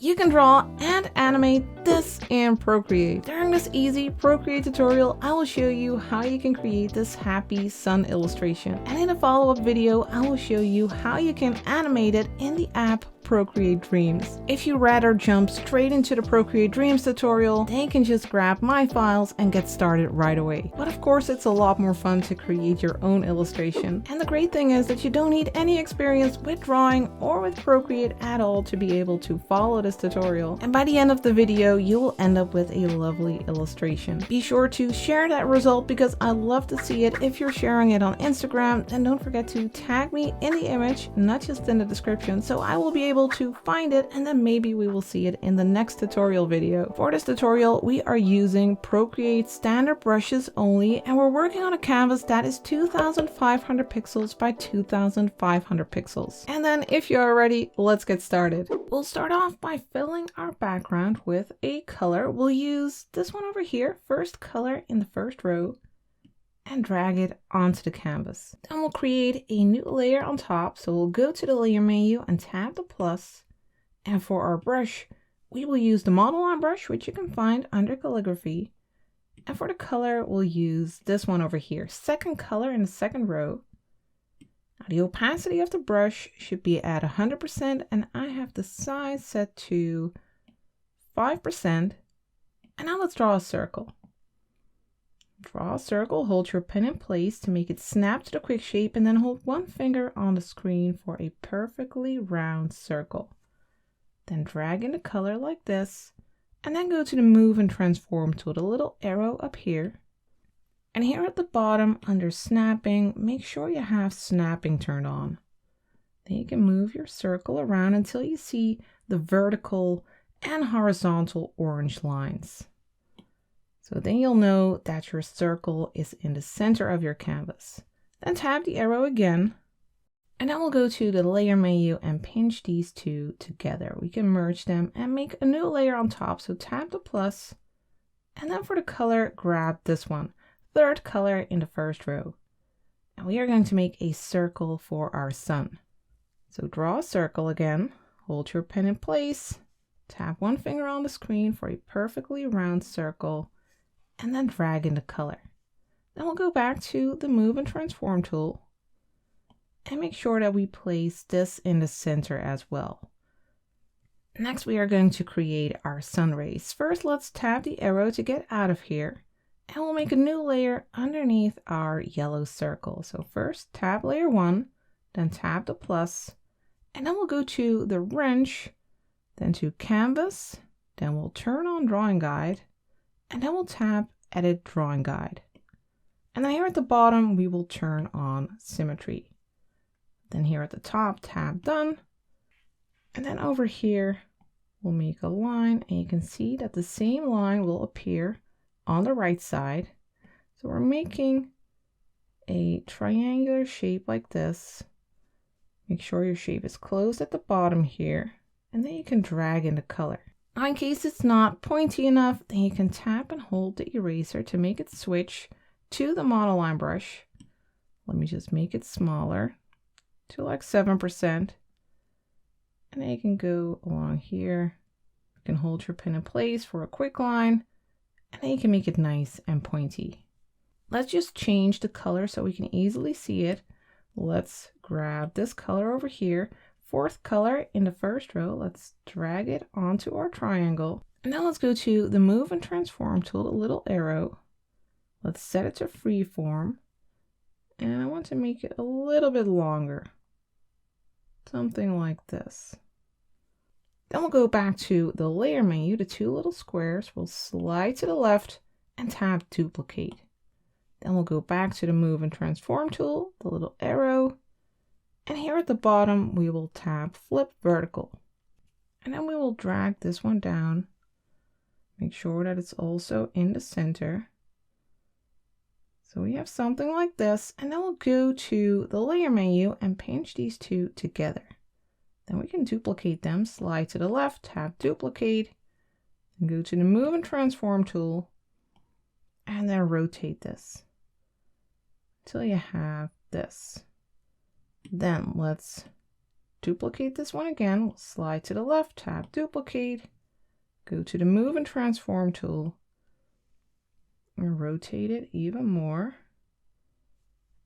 You can draw and animate this in Procreate. During this easy Procreate tutorial, I will show you how you can create this happy sun illustration. And in a follow-up video, I will show you how you can animate it in the app Procreate Dreams. If you rather jump straight into the Procreate Dreams tutorial, then you can just grab my files and get started right away. But of course, it's a lot more fun to create your own illustration. And the great thing is that you don't need any experience with drawing or with Procreate at all to be able to follow this tutorial. And by the end of the video, you will end up with a lovely illustration. Be sure to share that result because I love to see it. If you're sharing it on Instagram, then don't forget to tag me in the image, not just in the description, so I will be able to find it, and then maybe we will see it in the next tutorial video. For this tutorial, we are using Procreate standard brushes only, and we're working on a canvas that is 2500 pixels by 2500 pixels. And then if you are ready, let's get started. We'll start off by filling our background with a color. We'll use this one over here, first color in the first row, and drag it onto the canvas. Then we'll create a new layer on top. So we'll go to the layer menu and tap the plus. And for our brush, we will use the model line brush, which you can find under calligraphy. And for the color, we'll use this one over here, second color in the second row. Now the opacity of the brush should be at 100%, and I have the size set to 5%. And now let's draw a circle. Draw a circle, hold your pen in place to make it snap to the quick shape, and then hold one finger on the screen for a perfectly round circle. Then drag in the color like this, and then go to the move and transform tool, the little arrow up here. And here at the bottom under snapping, make sure you have snapping turned on. Then you can move your circle around until you see the vertical and horizontal orange lines. So then you'll know that your circle is in the center of your canvas. Then tap the arrow again, and then we'll go to the layer menu and pinch these two together. We can merge them and make a new layer on top. So tap the plus, and then for the color, grab this one, third color in the first row. And we are going to make a circle for our sun. So draw a circle again, hold your pen in place, tap one finger on the screen for a perfectly round circle, and then drag in the color. Then we'll go back to the move and transform tool and make sure that we place this in the center as well. Next, we are going to create our sun rays. First, let's tap the arrow to get out of here, and we'll make a new layer underneath our yellow circle. So first tap layer 1, then tap the plus, and then we'll go to the wrench, then to canvas, then we'll turn on drawing guide, and then we'll tap edit drawing guide. And then here at the bottom, we will turn on symmetry. Then here at the top, tap done. And then over here, we'll make a line, and you can see that the same line will appear on the right side. So we're making a triangular shape like this. Make sure your shape is closed at the bottom here, and then you can drag in the color. Now, in case it's not pointy enough, then you can tap and hold the eraser to make it switch to the model line brush. Let me just make it smaller to like 7%. And then you can go along here. You can hold your pen in place for a quick line, and then you can make it nice and pointy. Let's just change the color so we can easily see it. Let's grab this color over here. Fourth color in the first row, let's drag it onto our triangle. And now let's go to the move and transform tool, the little arrow. Let's set it to freeform. And I want to make it a little bit longer. Something like this. Then we'll go back to the layer menu, the two little squares. We'll slide to the left and tap duplicate. Then we'll go back to the move and transform tool, the little arrow. And here at the bottom, we will tap flip vertical. And then we will drag this one down. Make sure that it's also in the center. So we have something like this. And then we'll go to the layer menu and pinch these two together. Then we can duplicate them, slide to the left, tap duplicate, and go to the move and transform tool. And then rotate this until you have this. Then let's duplicate this one again. We'll slide to the left, tap duplicate, go to the move and transform tool, and rotate it even more.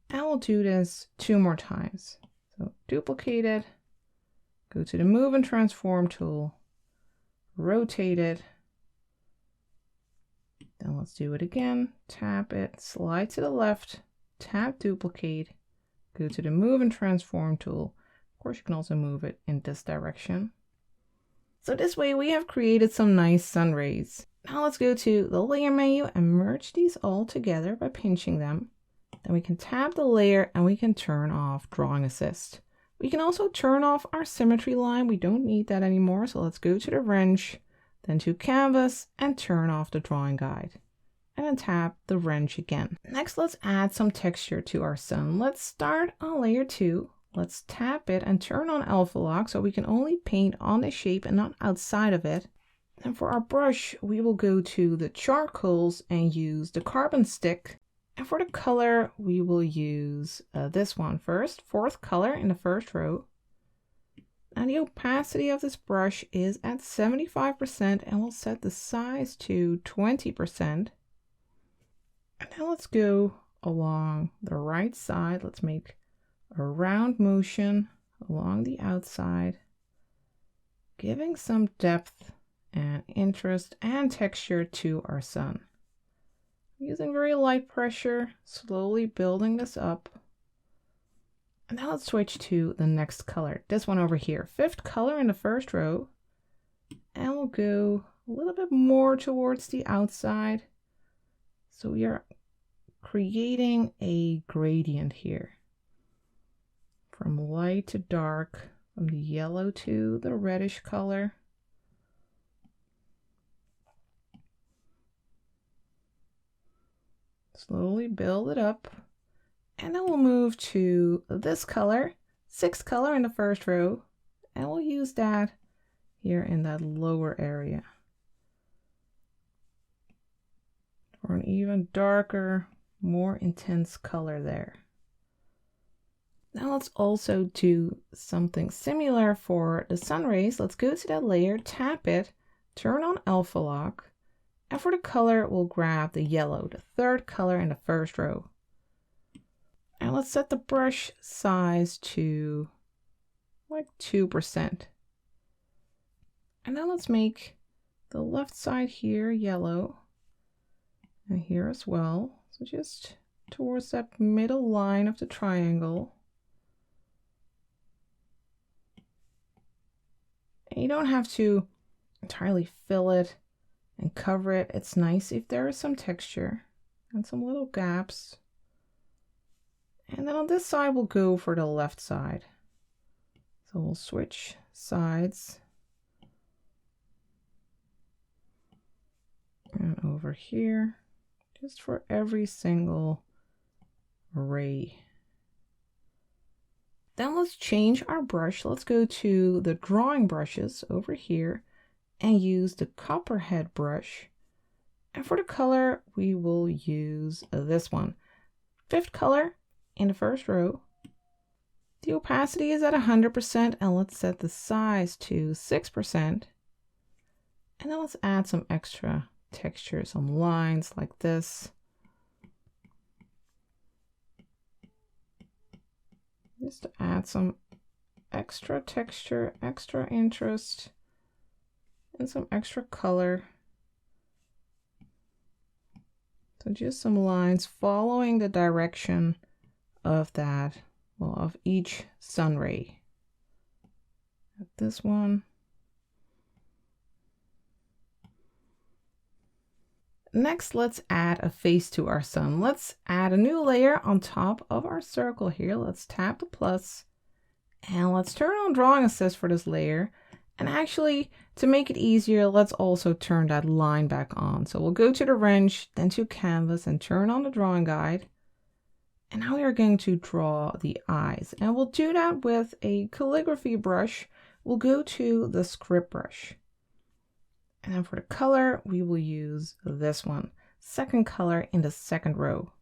And we'll do this 2 more times. So duplicate it, go to the move and transform tool, rotate it. Then let's do it again. Tap it, slide to the left, tap duplicate, go to the move and transform tool. Of course, you can also move it in this direction. So this way we have created some nice sun rays. Now let's go to the layer menu and merge these all together by pinching them. Then we can tap the layer and we can turn off drawing assist. We can also turn off our symmetry line. We don't need that anymore. So let's go to the wrench, then to canvas and turn off the drawing guide. And then tap the wrench again. Next, let's add some texture to our sun. Let's start on layer 2. Let's tap it and turn on alpha lock so we can only paint on the shape and not outside of it. And for our brush, we will go to the charcoals and use the carbon stick. And for the color, we will use this one first, 4th color in the first row. And the opacity of this brush is at 75%, and we'll set the size to 20%. And now let's go along the right side. Let's make a round motion along the outside, giving some depth and interest and texture to our sun. Using very light pressure, slowly building this up. And now let's switch to the next color, this one over here, 5th color in the first row. And we'll go a little bit more towards the outside. So we are creating a gradient here. From light to dark, from the yellow to the reddish color. Slowly build it up. And then we'll move to this color, 6th color in the first row. And we'll use that here in that lower area for an even darker, more intense color there. Now let's also do something similar for the sun rays. Let's go to that layer, tap it, turn on alpha lock. And for the color, we'll grab the yellow, the 3rd color in the first row. And let's set the brush size to like 2%. And now let's make the left side here yellow and here as well. So just towards that middle line of the triangle. And you don't have to entirely fill it and cover it. It's nice if there is some texture and some little gaps. And then on this side, we'll go for the left side. So we'll switch sides. And over here, just for every single ray. Then let's change our brush. Let's go to the drawing brushes over here and use the copperhead brush. And for the color, we will use this one, 5th color in the first row. The opacity is at 100%, and let's set the size to 6%. And then let's add some extra texture, some lines like this. Just to add some extra texture, extra interest, and some extra color. So just some lines following the direction of that, well, of each sun ray. This one. Next, let's add a face to our sun. Let's add a new layer on top of our circle here. Let's tap the plus and let's turn on drawing assist for this layer. And actually, to make it easier, let's also turn that line back on. So we'll go to the wrench, then to canvas and turn on the drawing guide. And now we are going to draw the eyes. And we'll do that with a calligraphy brush. We'll go to the script brush. And then for the color, we will use this one, 2nd color in the 2nd row.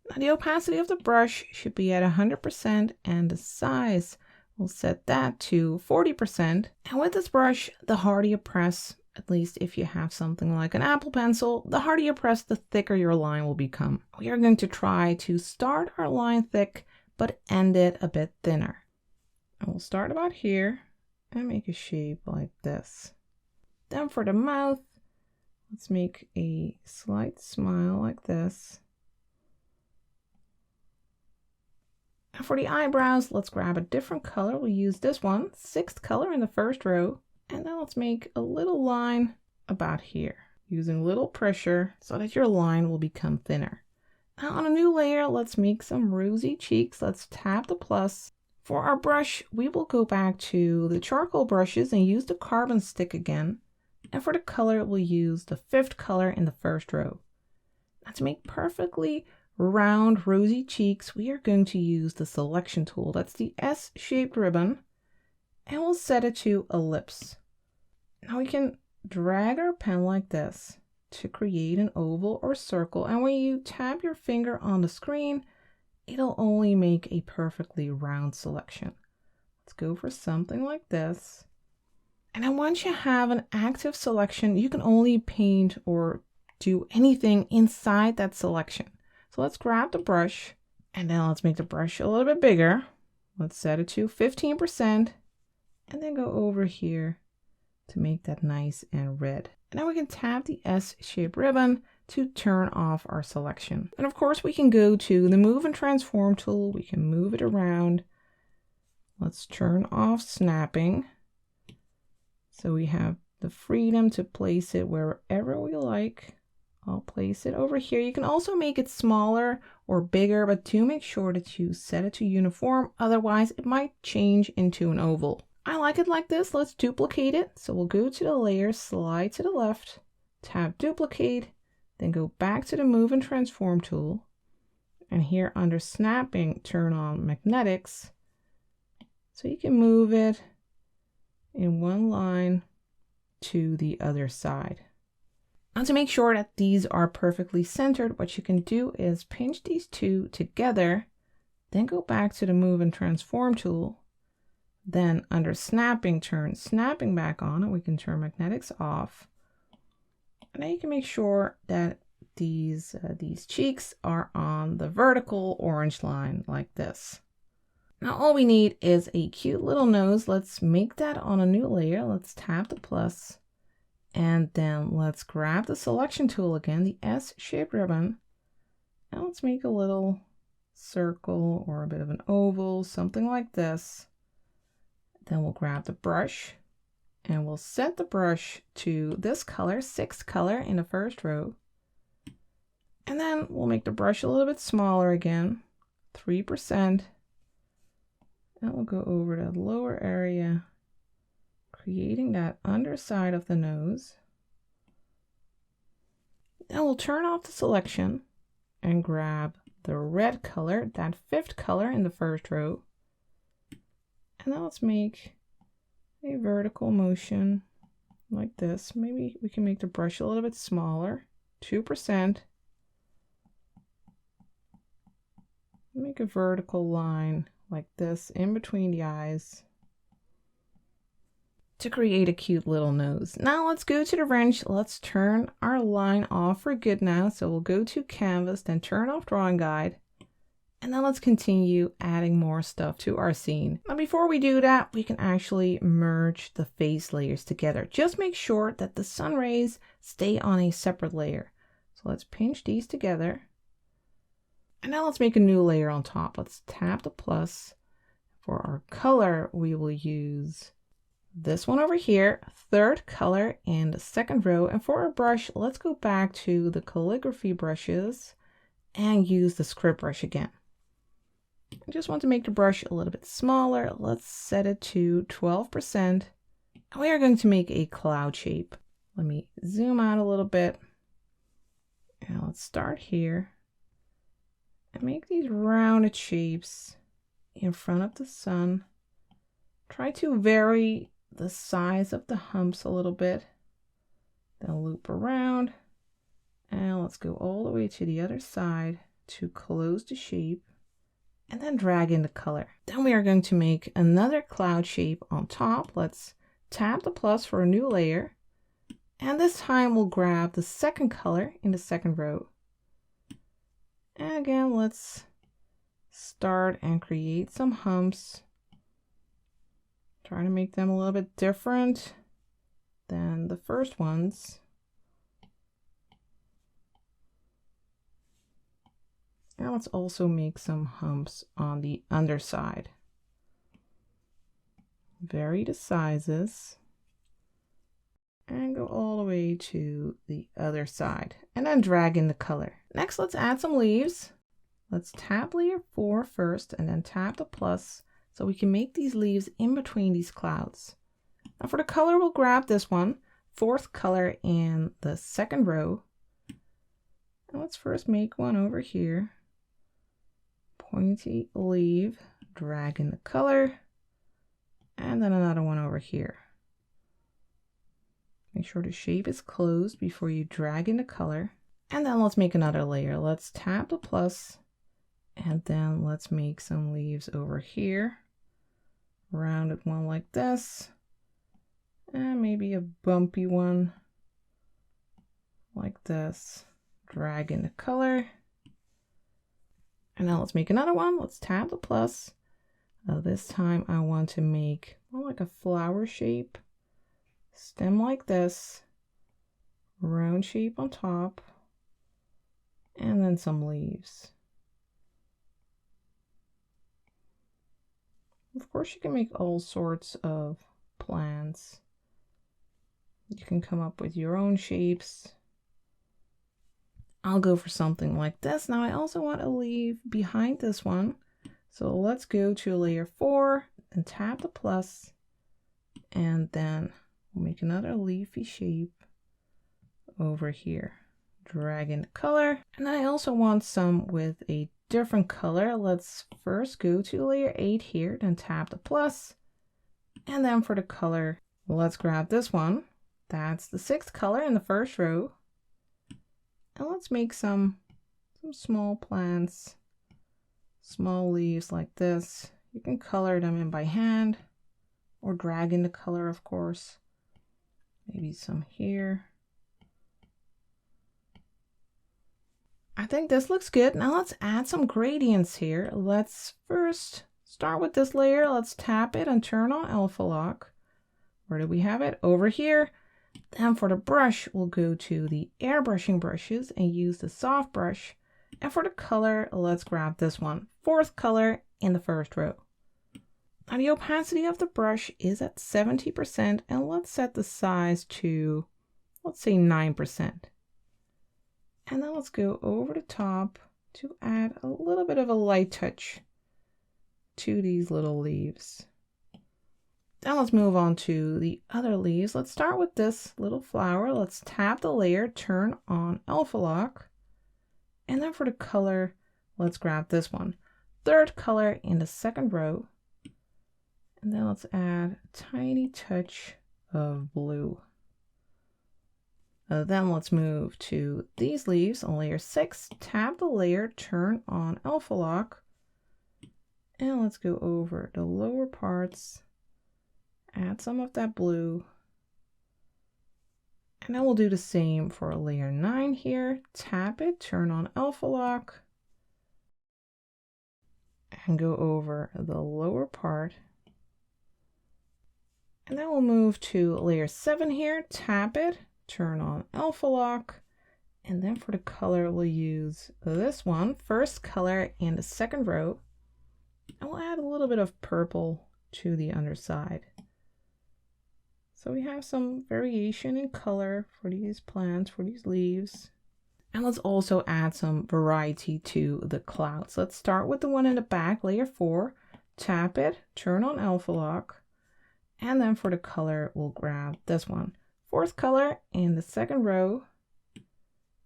Now the opacity of the brush should be at 100% and the size We'll set that to 40%. And with this brush, the harder you press, at least if you have something like an Apple Pencil, the harder you press, the thicker your line will become. We are going to try to start our line thick, but end it a bit thinner. And we'll start about here and make a shape like this. Then for the mouth, let's make a slight smile like this. And for the eyebrows, let's grab a different color. We'll use this one, 6th color in the first row. And then let's make a little line about here, using little pressure so that your line will become thinner. Now on a new layer, let's make some rosy cheeks. Let's tap the plus. For our brush, we will go back to the charcoal brushes and use the carbon stick again. And for the color, we'll use the 5th color in the first row. Now to make perfectly round rosy cheeks, we are going to use the selection tool. That's the S-shaped ribbon. And we'll set it to ellipse. Now we can drag our pen like this to create an oval or circle. And when you tap your finger on the screen, it'll only make a perfectly round selection. Let's go for something like this. And then once you have an active selection, you can only paint or do anything inside that selection. So let's grab the brush and then let's make the brush a little bit bigger. Let's set it to 15%. And then go over here to make that nice and red. And now we can tap the S-shaped ribbon to turn off our selection. And of course we can go to the move and transform tool. We can move it around. Let's turn off snapping. So we have the freedom to place it wherever we like. I'll place it over here. You can also make it smaller or bigger, but do make sure that you set it to uniform. Otherwise it might change into an oval. I like it like this. Let's duplicate it. So we'll go to the layer, slide to the left, tap duplicate, then go back to the move and transform tool. And here under snapping, turn on magnetics. So you can move it in one line to the other side. Now to make sure that these are perfectly centered, what you can do is pinch these two together, then go back to the move and transform tool. Then under snapping, turn snapping back on, and we can turn magnetics off. And then you can make sure that these cheeks are on the vertical orange line like this. Now all we need is a cute little nose. Let's make that on a new layer. Let's tap the plus. And then let's grab the selection tool again, the S-shaped ribbon. And let's make a little circle or a bit of an oval, something like this. Then we'll grab the brush and we'll set the brush to this color, 6th color in the first row. And then we'll make the brush a little bit smaller again, 3%. And we'll go over the lower area, creating that underside of the nose. Then we'll turn off the selection and grab the red color, that 5th color in the first row. And then let's make a vertical motion like this. Maybe we can make the brush a little bit smaller, 2%. Make a vertical line like this in between the eyes to create a cute little nose. Now let's go to the wrench. Let's turn our line off for good now. So we'll go to canvas, then turn off drawing guide. And then let's continue adding more stuff to our scene. Now before we do that, we can actually merge the face layers together. Just make sure that the sun rays stay on a separate layer. So let's pinch these together. And now let's make a new layer on top. Let's tap the plus. For our color, we will use this one over here, 3rd color in the 2nd row. And for our brush, let's go back to the calligraphy brushes and use the script brush again. I just want to make the brush a little bit smaller. Let's set it to 12%. And we are going to make a cloud shape. Let me zoom out a little bit. And let's start here and make these rounded shapes in front of the sun. Try to vary the size of the humps a little bit. Then loop around. And let's go all the way to the other side to close the shape. and then drag in the color. Then we are going to make another cloud shape on top. Let's tap the plus for a new layer. And this time we'll grab the second color in the second row. And again, let's start and create some humps. Try to make them a little bit different than the first ones. Now let's also make some humps on the underside. Vary the sizes and go all the way to the other side and then drag in the color. Next, let's add some leaves. Let's tap layer 4 first and then tap the plus so we can make these leaves in between these clouds. Now for the color, we'll grab this one, fourth color in the second row. And let's first make one over here. Pointy leaf, drag in the color, and then another one over here. Make sure the shape is closed before you drag in the color. And then let's make another layer. Let's tap the plus, and then let's make some leaves over here. Rounded one like this, and maybe a bumpy one like this. Drag in the color. And now let's make another one. Let's tap the plus. This time I want to make more like a flower shape. Stem like this. Round shape on top. And then some leaves. Of course, you can make all sorts of plants. You can come up with your own shapes. I'll go for something like this. Now I also want a leaf behind this one. So let's go to layer 4 and tap the plus, and then we'll make another leafy shape over here. Drag in the color. And I also want some with a different color. Let's first go to layer 8 here, then tap the plus. And then for the color, let's grab this one. That's the 6th color in the first row. And let's make some small plants, small leaves like this. You can color them in by hand or drag in the color, of course. Maybe some here. I think this looks good. Now let's add some gradients here. Let's first start with this layer. Let's tap it and turn on alpha lock. Where do we have it? Over here. Then for the brush, we'll go to the airbrushing brushes and use the soft brush. And for the color, let's grab this one, 4th color in the first row. Now the opacity of the brush is at 70%, and let's set the size to, let's say 9%. And then let's go over the top to add a little bit of a light touch to these little leaves. Now let's move on to the other leaves. Let's start with this little flower. Let's tap the layer, turn on alpha lock. And then for the color, let's grab this one, 3rd color in the second row. And then let's add a tiny touch of blue. Then let's move to these leaves on layer 6, tap the layer, turn on alpha lock. And let's go over the lower parts. Add some of that blue. And then we'll do the same for layer 9 here. Tap it, turn on alpha lock, and go over the lower part. And then we'll move to layer 7 here. Tap it, turn on alpha lock, and then for the color we'll use this one, 1st color in the second row. And we'll add a little bit of purple to the underside. So we have some variation in color for these plants, for these leaves. And let's also add some variety to the clouds. Let's start with the one in the back, layer 4. Tap it, turn on alpha lock. And then for the color, we'll grab this one, 4th color in the second row.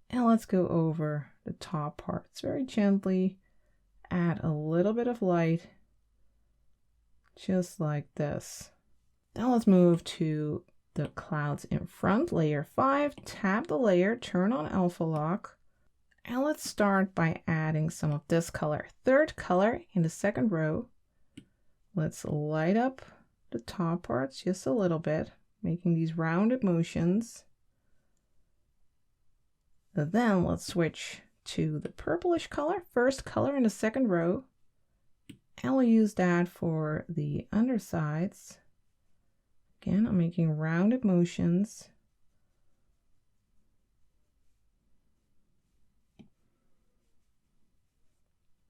And let's go over the top parts very gently. Add a little bit of light, just like this. Now let's move to the clouds in front, layer 5, tap the layer, turn on alpha lock, And let's start by adding some of this color. Third color in the second row. Let's light up the top parts just a little bit, making these rounded motions. Then let's switch to the purplish color, first color in the second row. And we'll use that for the undersides. Again, I'm making rounded motions.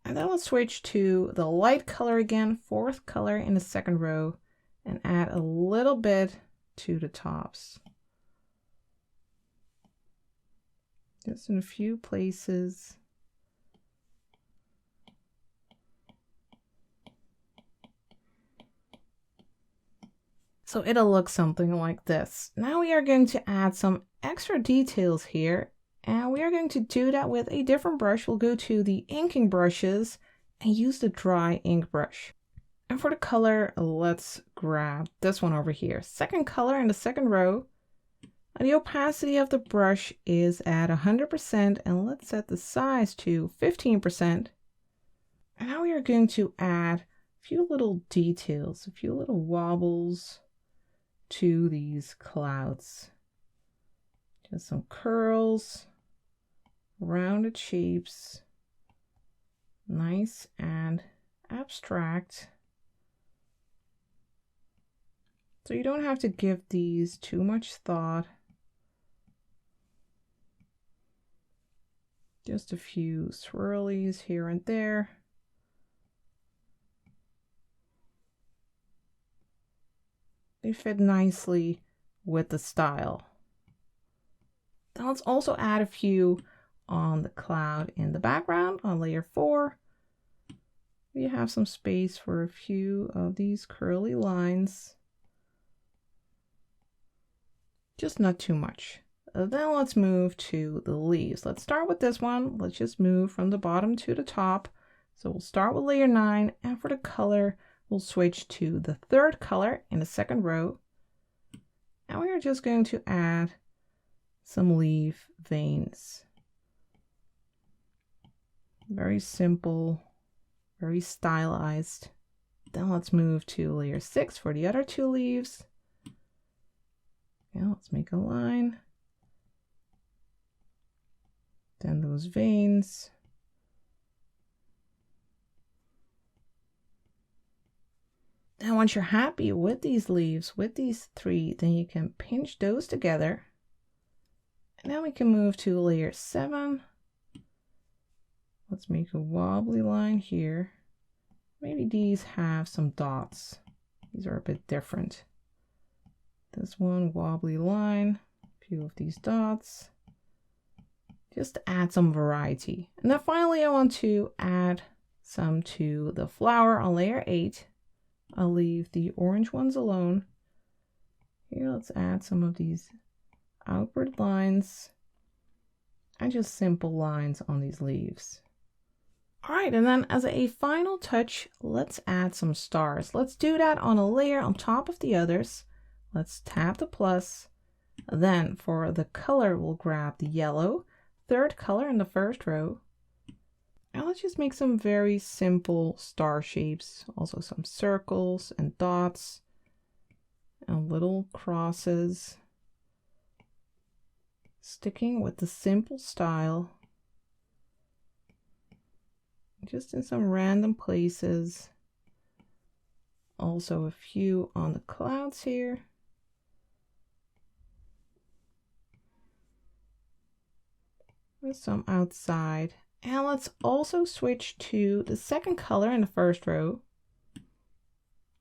And then we'll switch to the light color again, fourth color in the second row, and add a little bit to the tops. Just in a few places. So it'll look something like this. Now we are going to add some extra details here, and we are going to do that with a different brush. We'll go to the inking brushes and use the dry ink brush. And for the color, let's grab this one over here. Second color in the second row. And the opacity of the brush is at 100%, and let's set the size to 15%. And now we are going to add a few little details, a few little wobbles to these clouds. Just some curls, rounded shapes, nice and abstract. So you don't have to give these too much thought. Just a few swirlies here and there. They fit nicely with the style. Now let's also add a few on the cloud in the background on layer 4. We have some space for a few of these curly lines. Just not too much. Then let's move to the leaves. Let's start with this one. Let's just move from the bottom to the top. So we'll start with layer 9, and for the color, we'll switch to the third color in the second row. And we are just going to add some leaf veins. Very simple, very stylized. Then let's move to layer 6 for the other two leaves. Yeah, let's make a line. Then those veins. Then once you're happy with these leaves, with these 3, then you can pinch those together. And now we can move to layer 7. Let's make a wobbly line here. Maybe these have some dots. These are a bit different. This one, wobbly line, a few of these dots. Just to add some variety. And then finally I want to add some to the flower on layer 8. I'll leave the orange ones alone. Here, let's add some of these outward lines and just simple lines on these leaves. All right, and then as a final touch, let's add some stars. Let's do that on a layer on top of the others. Let's tap the plus. Then for the color, we'll grab the yellow, third color in the first row. And let's just make some very simple star shapes. Also some circles and dots and little crosses. Sticking with the simple style. Just in some random places. Also a few on the clouds here. And some outside. And let's also switch to the second color in the first row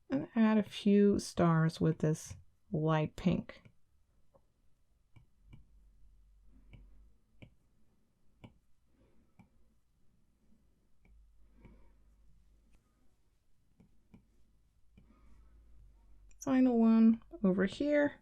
and add a few stars with this light pink. Final one over here.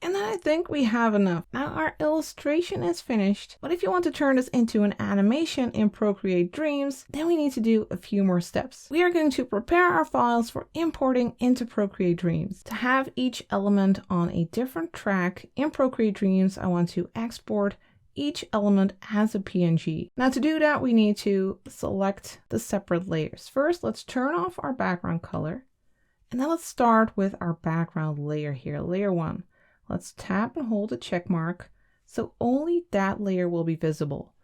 And then I think we have enough. Now our illustration is finished, but if you want to turn this into an animation in Procreate Dreams, then we need to do a few more steps. We are going to prepare our files for importing into Procreate Dreams. To have each element on a different track in Procreate Dreams, I want to export each element as a PNG. Now to do that, we need to select the separate layers. First, let's turn off our background color. And then let's start with our background layer here, layer 1. Let's tap and hold the check mark so only that layer will be visible.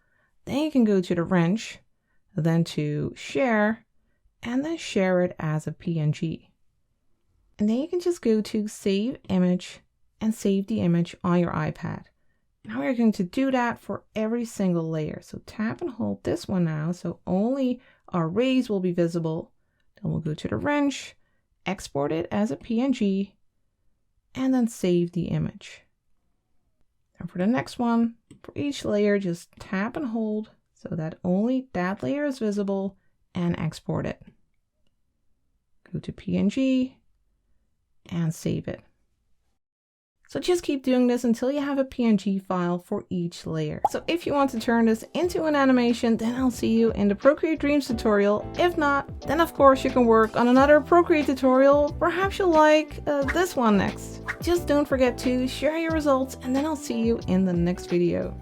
Then you can go to the wrench, then to share, and then share it as a PNG. And then you can just go to save image and save the image on your iPad. Now we're going to do that for every single layer. So tap and hold this one now so only our rays will be visible. Then we'll go to the wrench, export it as a PNG, and then save the image. And for the next one, for each layer, just tap and hold so that only that layer is visible and export it. Go to PNG and save it. So just keep doing this until you have a PNG file for each layer. So if you want to turn this into an animation, then I'll see you in the Procreate Dreams tutorial. If not, then of course you can work on another Procreate tutorial. Perhaps you'll like this one next. Just don't forget to share your results, and then I'll see you in the next video.